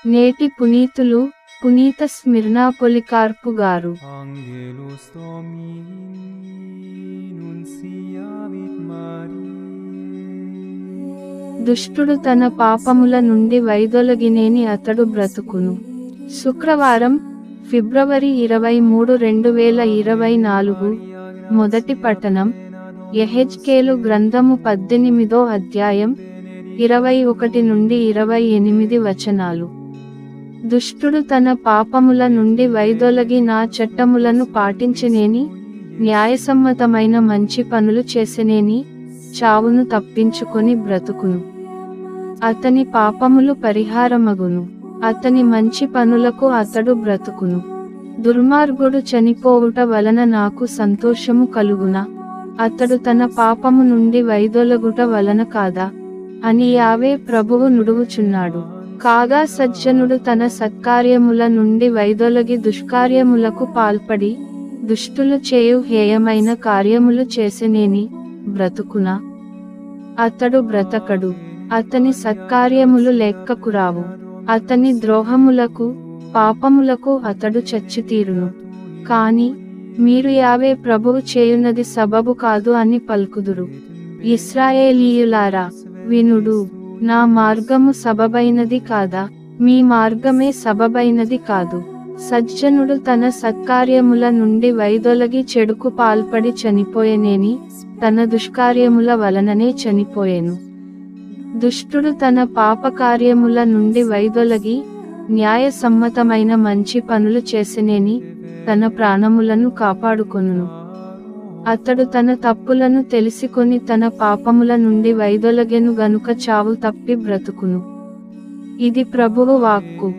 నేటి పునీతులు పునీత స్మిర్నా పొలికార్పు గారు. దుష్టుడు తన పాపముల నుండి వైదొలగినేని అతడు బ్రతుకును. శుక్రవారం, ఫిబ్రవరి 23, 2024. మొదటి పఠనం యెహెజ్కేలు గ్రంథము 18వ అధ్యాయం 21 నుండి 28 వచనాలు. దుష్టుడు తన పాపముల నుండి వైదొలగి నా చట్టములను పాటించనేని, న్యాయసమ్మతమైన మంచి పనులు చేసనేని, చావును తప్పించుకొని బ్రతుకును. అతని పాపములు పరిహారమగును, అతని మంచి పనులకు అతడు బ్రతుకును. దుర్మార్గుడు చనిపోవుట వలన నాకు సంతోషము కలుగునా, అతడు తన పాపము నుండి వైదొలగుట వలన కాదా అని యావే ప్రభువు నుడువుచున్నాడు. కాగా సజ్జనుడు తన సత్కార్యముల నుండి వైదొలగి దుష్కార్యములకు పాల్పడి, దుష్టులు చేయు హేయమైన కార్యములు చేసనేని, బ్రతుకునా? అతడు బ్రతకడు, అతని సత్కార్యములు లెక్కకురావు. అతని ద్రోహములకు, పాపములకు అతడు చచ్చితీరును. కాని మీరు యావే ప్రభువు చేయునది సబబు కాదు అని పలుకుదురు. ఇశ్రాయేలీయులారా, వినుడు. నా మార్గము సబబైనది కాదా? మీ మార్గమే సబబైనది కాదు. సజ్జనుడు తన సత్కార్యముల నుండి వైదొలగి చెడుకు పాల్పడి చనిపోయెనేని, తన దుష్కార్యముల వలననే చనిపోయెను. దుష్టుడు తన పాపకార్యముల నుండి వైదొలగి, న్యాయసమ్మతమైన మంచి పనులు చేసనేని, తన ప్రాణములను కాపాడుకొనును. అతడు తన తప్పులను తెలిసికొని తన పాపముల నుండి వైదొలగెను గనుక చావు తప్పి బ్రతుకును. ఇది ప్రభువు వాక్కు.